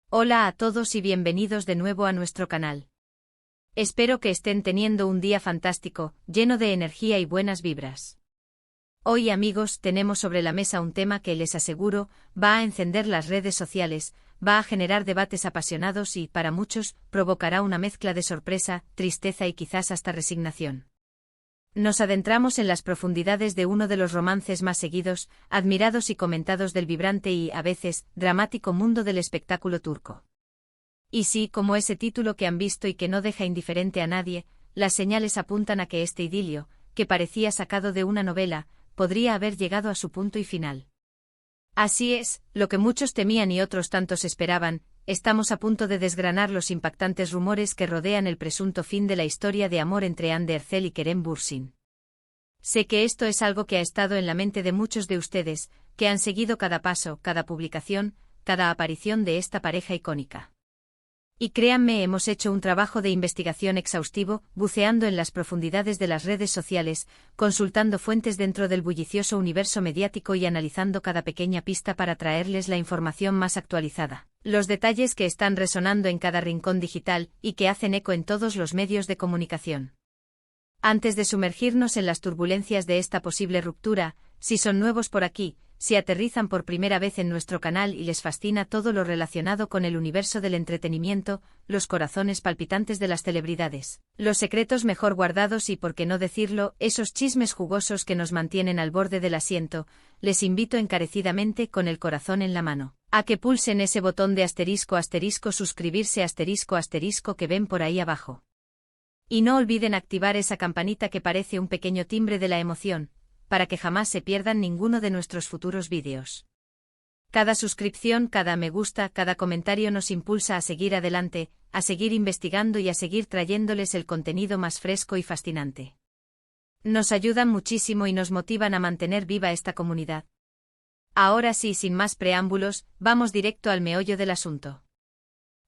Hola a todos y bienvenidos de nuevo a nuestro canal. Espero que estén teniendo un día fantástico, lleno de energía y buenas vibras. Hoy, amigos, tenemos sobre la mesa un tema que les aseguro va a encender las redes sociales, va a generar debates apasionados y, para muchos, provocará una mezcla de sorpresa, tristeza y quizás hasta resignación. Nos adentramos en las profundidades de uno de los romances más seguidos, admirados y comentados del vibrante y, a veces, dramático mundo del espectáculo turco. Y sí, como ese título que han visto y que no deja indiferente a nadie, las señales apuntan a que este idilio, que parecía sacado de una novela, podría haber llegado a su punto y final. Así es, lo que muchos temían y otros tantos esperaban, estamos a punto de desgranar los impactantes rumores que rodean el presunto fin de la historia de amor entre Hande Erçel y Kerem Bürsin. Sé que esto es algo que ha estado en la mente de muchos de ustedes, que han seguido cada paso, cada publicación, cada aparición de esta pareja icónica. Y créanme, hemos hecho un trabajo de investigación exhaustivo, buceando en las profundidades de las redes sociales, consultando fuentes dentro del bullicioso universo mediático y analizando cada pequeña pista para traerles la información más actualizada, los detalles que están resonando en cada rincón digital y que hacen eco en todos los medios de comunicación. Antes de sumergirnos en las turbulencias de esta posible ruptura, si son nuevos por aquí, si aterrizan por primera vez en nuestro canal y les fascina todo lo relacionado con el universo del entretenimiento, los corazones palpitantes de las celebridades, los secretos mejor guardados y, por qué no decirlo, esos chismes jugosos que nos mantienen al borde del asiento, les invito encarecidamente, con el corazón en la mano, a que pulsen ese botón de *** suscribirse *** que ven por ahí abajo. Y no olviden activar esa campanita que parece un pequeño timbre de la emoción, para que jamás se pierdan ninguno de nuestros futuros vídeos. Cada suscripción, cada me gusta, cada comentario nos impulsa a seguir adelante, a seguir investigando y a seguir trayéndoles el contenido más fresco y fascinante. Nos ayudan muchísimo y nos motivan a mantener viva esta comunidad. Ahora sí, sin más preámbulos, vamos directo al meollo del asunto.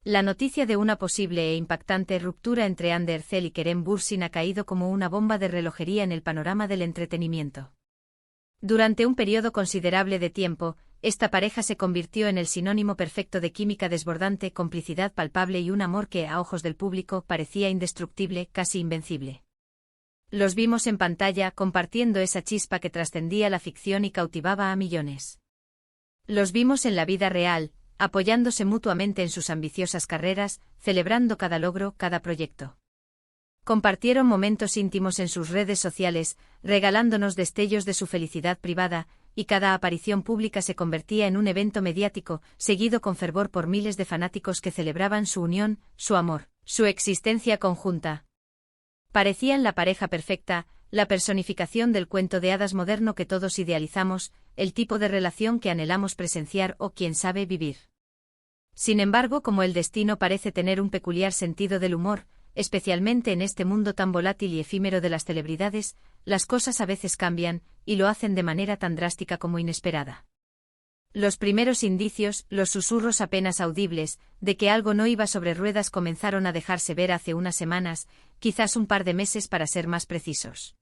La noticia de una posible e impactante ruptura entre Hande Erçel y Kerem Bürsin ha caído como una bomba de relojería en el panorama del entretenimiento. Durante un periodo considerable de tiempo, esta pareja se convirtió en el sinónimo perfecto de química desbordante, complicidad palpable y un amor que, a ojos del público, parecía indestructible, casi invencible. Los vimos en pantalla, compartiendo esa chispa que trascendía la ficción y cautivaba a millones. Los vimos en la vida real, apoyándose mutuamente en sus ambiciosas carreras, celebrando cada logro, cada proyecto. Compartieron momentos íntimos en sus redes sociales, regalándonos destellos de su felicidad privada, y cada aparición pública se convertía en un evento mediático, seguido con fervor por miles de fanáticos que celebraban su unión, su amor, su existencia conjunta. Parecían la pareja perfecta, la personificación del cuento de hadas moderno que todos idealizamos, el tipo de relación que anhelamos presenciar o, quién sabe, vivir. Sin embargo, como el destino parece tener un peculiar sentido del humor, especialmente en este mundo tan volátil y efímero de las celebridades, las cosas a veces cambian, y lo hacen de manera tan drástica como inesperada. Los primeros indicios, los susurros apenas audibles, de que algo no iba sobre ruedas comenzaron a dejarse ver hace unas semanas, quizás un par de meses para ser más precisos.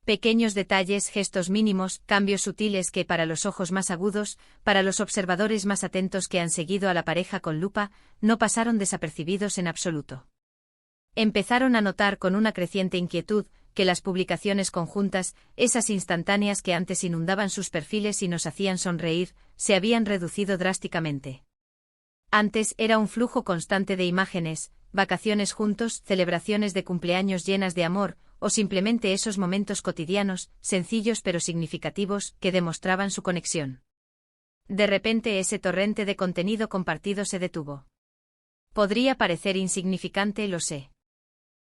Pequeños detalles, gestos mínimos, cambios sutiles que, para los ojos más agudos, para los observadores más atentos que han seguido a la pareja con lupa, no pasaron desapercibidos en absoluto. Empezaron a notar con una creciente inquietud que las publicaciones conjuntas, esas instantáneas que antes inundaban sus perfiles y nos hacían sonreír, se habían reducido drásticamente. Antes era un flujo constante de imágenes, vacaciones juntos, celebraciones de cumpleaños llenas de amor, o simplemente esos momentos cotidianos, sencillos pero significativos, que demostraban su conexión. De repente ese torrente de contenido compartido se detuvo. Podría parecer insignificante, lo sé.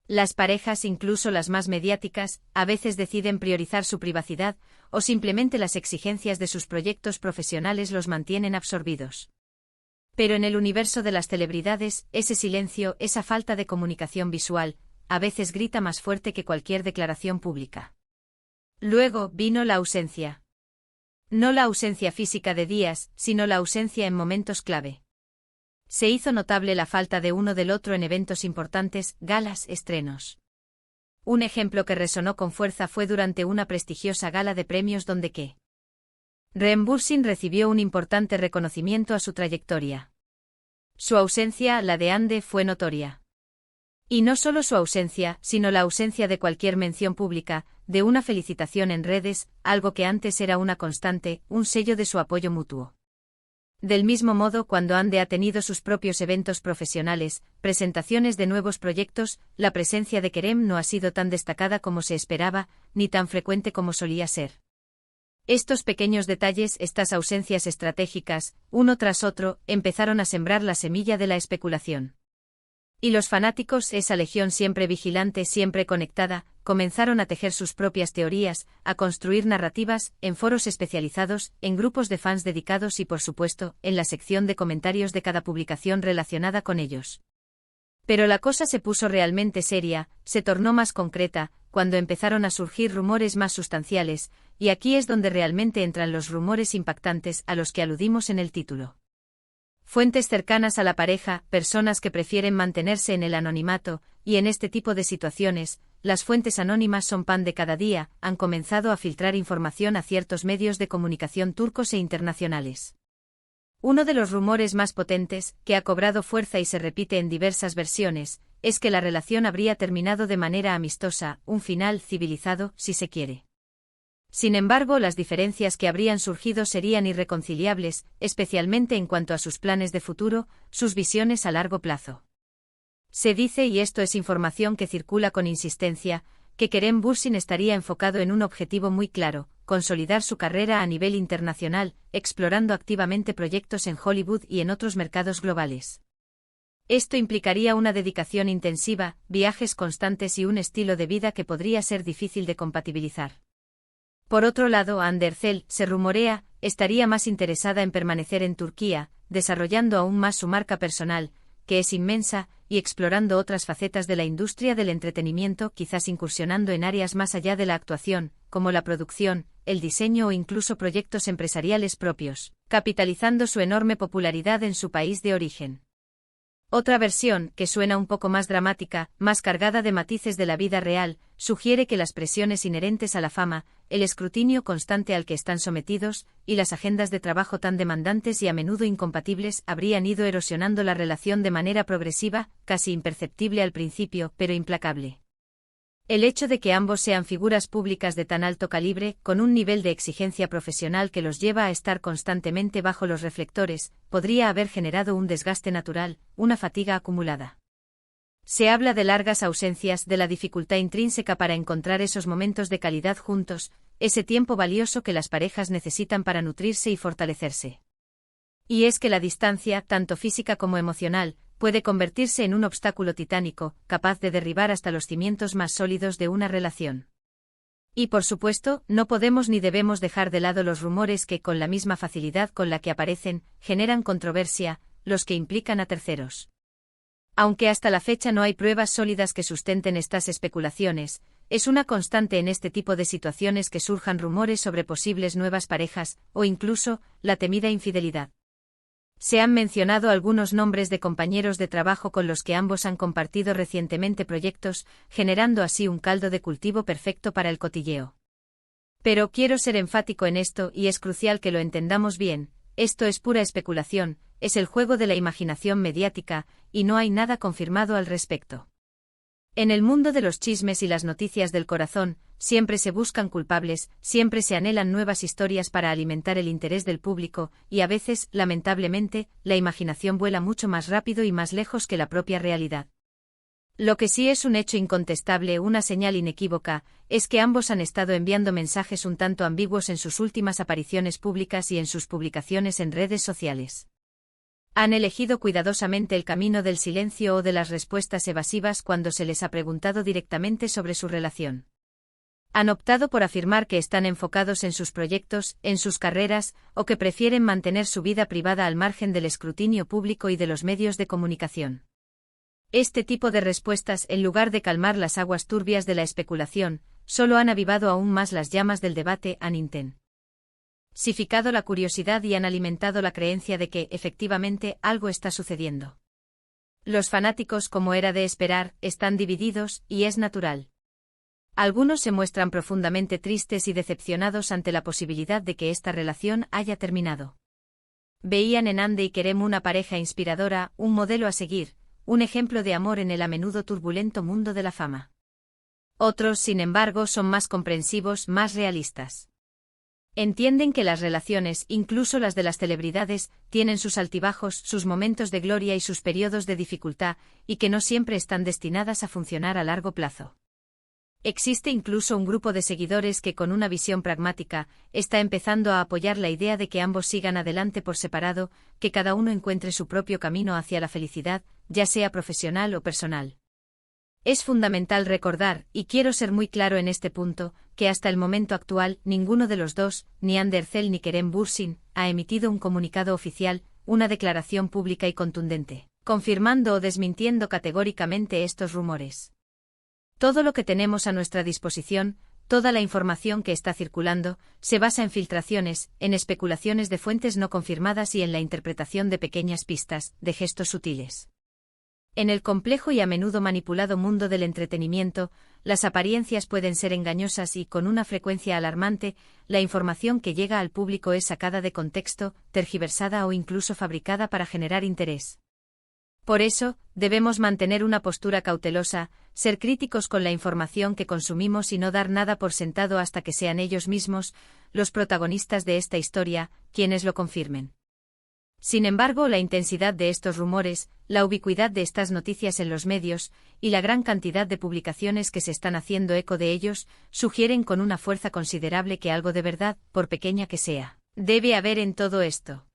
Las parejas, incluso las más mediáticas, a veces deciden priorizar su privacidad, o simplemente las exigencias de sus proyectos profesionales los mantienen absorbidos. Pero en el universo de las celebridades, ese silencio, esa falta de comunicación visual, a veces grita más fuerte que cualquier declaración pública. Luego vino la ausencia. No la ausencia física de días, sino la ausencia en momentos clave. Se hizo notable la falta de uno del otro en eventos importantes, galas, estrenos. Un ejemplo que resonó con fuerza fue durante una prestigiosa gala de premios donde Kerem Bürsin recibió un importante reconocimiento a su trayectoria. Su ausencia, la de Ande, fue notoria. Y no solo su ausencia, sino la ausencia de cualquier mención pública, de una felicitación en redes, algo que antes era una constante, un sello de su apoyo mutuo. Del mismo modo, cuando Ande ha tenido sus propios eventos profesionales, presentaciones de nuevos proyectos, la presencia de Kerem no ha sido tan destacada como se esperaba, ni tan frecuente como solía ser. Estos pequeños detalles, estas ausencias estratégicas, uno tras otro, empezaron a sembrar la semilla de la especulación. Y los fanáticos, esa legión siempre vigilante, siempre conectada, comenzaron a tejer sus propias teorías, a construir narrativas, en foros especializados, en grupos de fans dedicados y, por supuesto, en la sección de comentarios de cada publicación relacionada con ellos. Pero la cosa se puso realmente seria, se tornó más concreta, cuando empezaron a surgir rumores más sustanciales, y aquí es donde realmente entran los rumores impactantes a los que aludimos en el título. Fuentes cercanas a la pareja, personas que prefieren mantenerse en el anonimato, y en este tipo de situaciones, las fuentes anónimas son pan de cada día, han comenzado a filtrar información a ciertos medios de comunicación turcos e internacionales. Uno de los rumores más potentes, que ha cobrado fuerza y se repite en diversas versiones, es que la relación habría terminado de manera amistosa, un final civilizado, si se quiere. Sin embargo, las diferencias que habrían surgido serían irreconciliables, especialmente en cuanto a sus planes de futuro, sus visiones a largo plazo. Se dice, y esto es información que circula con insistencia, que Kerem Bürsin estaría enfocado en un objetivo muy claro: consolidar su carrera a nivel internacional, explorando activamente proyectos en Hollywood y en otros mercados globales. Esto implicaría una dedicación intensiva, viajes constantes y un estilo de vida que podría ser difícil de compatibilizar. Por otro lado, Hande Erçel, se rumorea, estaría más interesada en permanecer en Turquía, desarrollando aún más su marca personal, que es inmensa, y explorando otras facetas de la industria del entretenimiento, quizás incursionando en áreas más allá de la actuación, como la producción, el diseño o incluso proyectos empresariales propios, capitalizando su enorme popularidad en su país de origen. Otra versión, que suena un poco más dramática, más cargada de matices de la vida real, sugiere que las presiones inherentes a la fama, el escrutinio constante al que están sometidos, y las agendas de trabajo tan demandantes y a menudo incompatibles habrían ido erosionando la relación de manera progresiva, casi imperceptible al principio, pero implacable. El hecho de que ambos sean figuras públicas de tan alto calibre, con un nivel de exigencia profesional que los lleva a estar constantemente bajo los reflectores, podría haber generado un desgaste natural, una fatiga acumulada. Se habla de largas ausencias, de la dificultad intrínseca para encontrar esos momentos de calidad juntos, ese tiempo valioso que las parejas necesitan para nutrirse y fortalecerse. Y es que la distancia, tanto física como emocional, puede convertirse en un obstáculo titánico, capaz de derribar hasta los cimientos más sólidos de una relación. Y por supuesto, no podemos ni debemos dejar de lado los rumores que, con la misma facilidad con la que aparecen, generan controversia, los que implican a terceros. Aunque hasta la fecha no hay pruebas sólidas que sustenten estas especulaciones, es una constante en este tipo de situaciones que surjan rumores sobre posibles nuevas parejas, o incluso, la temida infidelidad. Se han mencionado algunos nombres de compañeros de trabajo con los que ambos han compartido recientemente proyectos, generando así un caldo de cultivo perfecto para el cotilleo. Pero quiero ser enfático en esto, y es crucial que lo entendamos bien: esto es pura especulación, es el juego de la imaginación mediática, y no hay nada confirmado al respecto. En el mundo de los chismes y las noticias del corazón, siempre se buscan culpables, siempre se anhelan nuevas historias para alimentar el interés del público, y a veces, lamentablemente, la imaginación vuela mucho más rápido y más lejos que la propia realidad. Lo que sí es un hecho incontestable, una señal inequívoca, es que ambos han estado enviando mensajes un tanto ambiguos en sus últimas apariciones públicas y en sus publicaciones en redes sociales. Han elegido cuidadosamente el camino del silencio o de las respuestas evasivas cuando se les ha preguntado directamente sobre su relación. Han optado por afirmar que están enfocados en sus proyectos, en sus carreras, o que prefieren mantener su vida privada al margen del escrutinio público y de los medios de comunicación. Este tipo de respuestas, en lugar de calmar las aguas turbias de la especulación, solo han avivado aún más las llamas del debate, han intensificado la curiosidad y han alimentado la creencia de que, efectivamente, algo está sucediendo. Los fanáticos, como era de esperar, están divididos, y es natural. Algunos se muestran profundamente tristes y decepcionados ante la posibilidad de que esta relación haya terminado. Veían en Ande y Kerem una pareja inspiradora, un modelo a seguir, un ejemplo de amor en el a menudo turbulento mundo de la fama. Otros, sin embargo, son más comprensivos, más realistas. Entienden que las relaciones, incluso las de las celebridades, tienen sus altibajos, sus momentos de gloria y sus periodos de dificultad, y que no siempre están destinadas a funcionar a largo plazo. Existe incluso un grupo de seguidores que, con una visión pragmática, está empezando a apoyar la idea de que ambos sigan adelante por separado, que cada uno encuentre su propio camino hacia la felicidad, ya sea profesional o personal. Es fundamental recordar, y quiero ser muy claro en este punto, que hasta el momento actual, ninguno de los dos, ni Ande Erçel ni Kerem Bürsin, ha emitido un comunicado oficial, una declaración pública y contundente, confirmando o desmintiendo categóricamente estos rumores. Todo lo que tenemos a nuestra disposición, toda la información que está circulando, se basa en filtraciones, en especulaciones de fuentes no confirmadas y en la interpretación de pequeñas pistas, de gestos sutiles. En el complejo y a menudo manipulado mundo del entretenimiento, las apariencias pueden ser engañosas y, con una frecuencia alarmante, la información que llega al público es sacada de contexto, tergiversada o incluso fabricada para generar interés. Por eso, debemos mantener una postura cautelosa, ser críticos con la información que consumimos y no dar nada por sentado hasta que sean ellos mismos, los protagonistas de esta historia, quienes lo confirmen. Sin embargo, la intensidad de estos rumores, la ubicuidad de estas noticias en los medios, y la gran cantidad de publicaciones que se están haciendo eco de ellos, sugieren con una fuerza considerable que algo de verdad, por pequeña que sea, debe haber en todo esto.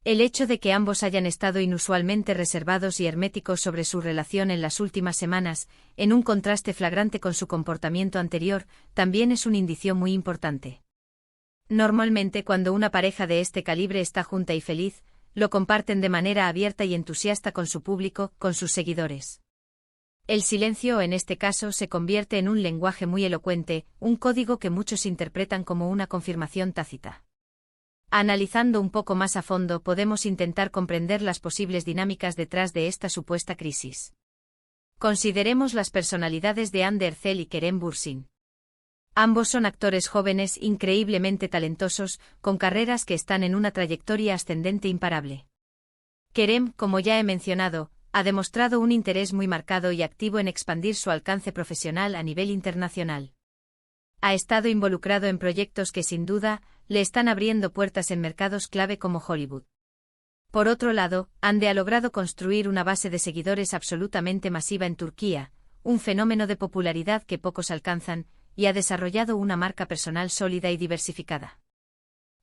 El hecho de que ambos hayan estado inusualmente reservados y herméticos sobre su relación en las últimas semanas, en un contraste flagrante con su comportamiento anterior, también es un indicio muy importante. Normalmente, cuando una pareja de este calibre está junta y feliz, lo comparten de manera abierta y entusiasta con su público, con sus seguidores. El silencio, en este caso, se convierte en un lenguaje muy elocuente, un código que muchos interpretan como una confirmación tácita. Analizando un poco más a fondo, podemos intentar comprender las posibles dinámicas detrás de esta supuesta crisis. Consideremos las personalidades de Ande Erçel y Kerem Bürsin. Ambos son actores jóvenes increíblemente talentosos, con carreras que están en una trayectoria ascendente imparable. Kerem, como ya he mencionado, ha demostrado un interés muy marcado y activo en expandir su alcance profesional a nivel internacional. Ha estado involucrado en proyectos que sin duda le están abriendo puertas en mercados clave como Hollywood. Por otro lado, Ande ha logrado construir una base de seguidores absolutamente masiva en Turquía, un fenómeno de popularidad que pocos alcanzan, y ha desarrollado una marca personal sólida y diversificada.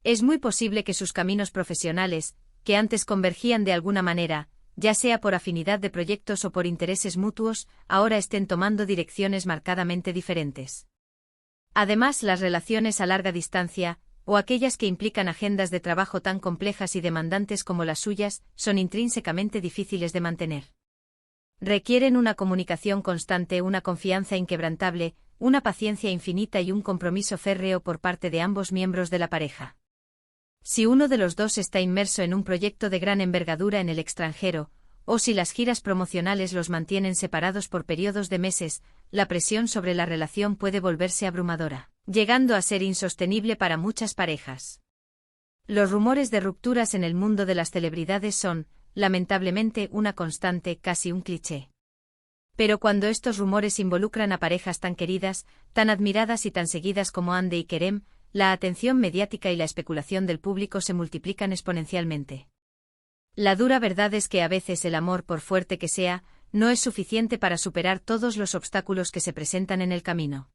Es muy posible que sus caminos profesionales, que antes convergían de alguna manera, ya sea por afinidad de proyectos o por intereses mutuos, ahora estén tomando direcciones marcadamente diferentes. Además, las relaciones a larga distancia, o aquellas que implican agendas de trabajo tan complejas y demandantes como las suyas, son intrínsecamente difíciles de mantener. Requieren una comunicación constante, una confianza inquebrantable, una paciencia infinita y un compromiso férreo por parte de ambos miembros de la pareja. Si uno de los dos está inmerso en un proyecto de gran envergadura en el extranjero, o si las giras promocionales los mantienen separados por periodos de meses, la presión sobre la relación puede volverse abrumadora, llegando a ser insostenible para muchas parejas. Los rumores de rupturas en el mundo de las celebridades son, lamentablemente, una constante, casi un cliché. Pero cuando estos rumores involucran a parejas tan queridas, tan admiradas y tan seguidas como Ande y Kerem, la atención mediática y la especulación del público se multiplican exponencialmente. La dura verdad es que a veces el amor, por fuerte que sea, no es suficiente para superar todos los obstáculos que se presentan en el camino.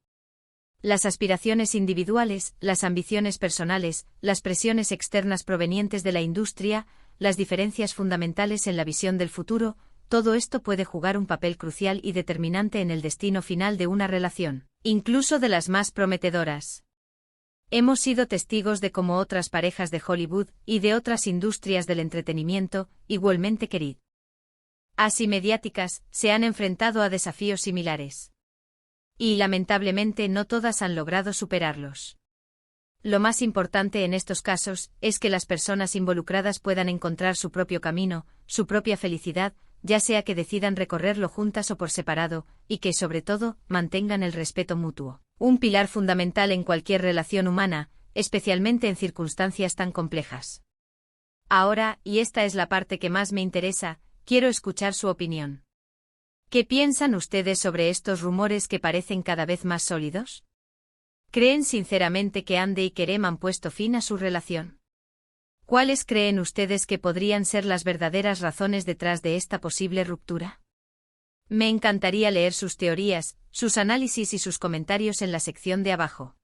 Las aspiraciones individuales, las ambiciones personales, las presiones externas provenientes de la industria, las diferencias fundamentales en la visión del futuro, todo esto puede jugar un papel crucial y determinante en el destino final de una relación, incluso de las más prometedoras. Hemos sido testigos de cómo otras parejas de Hollywood y de otras industrias del entretenimiento, igualmente queridas y mediáticas, se han enfrentado a desafíos similares. Y lamentablemente no todas han logrado superarlos. Lo más importante en estos casos es que las personas involucradas puedan encontrar su propio camino, su propia felicidad, ya sea que decidan recorrerlo juntas o por separado, y que, sobre todo, mantengan el respeto mutuo, un pilar fundamental en cualquier relación humana, especialmente en circunstancias tan complejas. Ahora, y esta es la parte que más me interesa, quiero escuchar su opinión. ¿Qué piensan ustedes sobre estos rumores que parecen cada vez más sólidos? ¿Creen sinceramente que Ande y Kerem han puesto fin a su relación? ¿Cuáles creen ustedes que podrían ser las verdaderas razones detrás de esta posible ruptura? Me encantaría leer sus teorías, sus análisis y sus comentarios en la sección de abajo.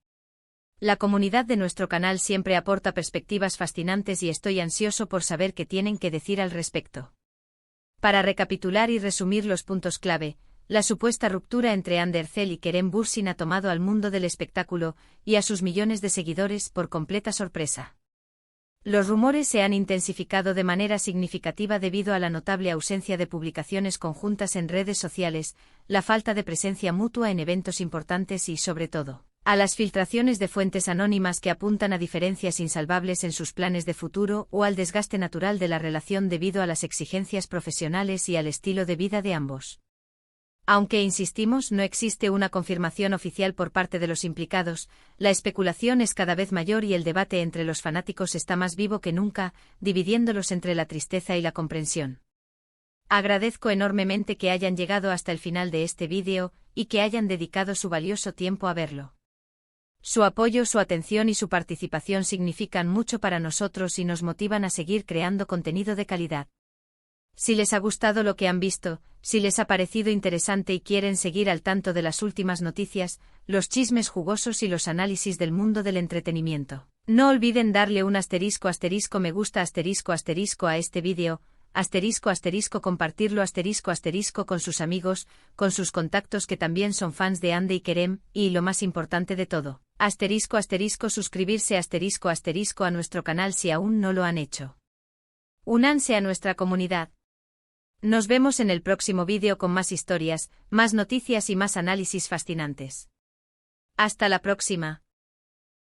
La comunidad de nuestro canal siempre aporta perspectivas fascinantes y estoy ansioso por saber qué tienen que decir al respecto. Para recapitular y resumir los puntos clave, la supuesta ruptura entre Hande Erçel y Kerem Bürsin ha tomado al mundo del espectáculo y a sus millones de seguidores por completa sorpresa. Los rumores se han intensificado de manera significativa debido a la notable ausencia de publicaciones conjuntas en redes sociales, la falta de presencia mutua en eventos importantes y, sobre todo, a las filtraciones de fuentes anónimas que apuntan a diferencias insalvables en sus planes de futuro o al desgaste natural de la relación debido a las exigencias profesionales y al estilo de vida de ambos. Aunque insistimos, no existe una confirmación oficial por parte de los implicados, la especulación es cada vez mayor y el debate entre los fanáticos está más vivo que nunca, dividiéndolos entre la tristeza y la comprensión. Agradezco enormemente que hayan llegado hasta el final de este vídeo y que hayan dedicado su valioso tiempo a verlo. Su apoyo, su atención y su participación significan mucho para nosotros y nos motivan a seguir creando contenido de calidad. Si les ha gustado lo que han visto, si les ha parecido interesante y quieren seguir al tanto de las últimas noticias, los chismes jugosos y los análisis del mundo del entretenimiento, no olviden darle un asterisco me gusta a este vídeo, compartirlo con sus amigos, con sus contactos que también son fans de Hande y Kerem, y lo más importante de todo, suscribirse a nuestro canal si aún no lo han hecho. Únanse a nuestra comunidad. Nos vemos en el próximo vídeo con más historias, más noticias y más análisis fascinantes. Hasta la próxima.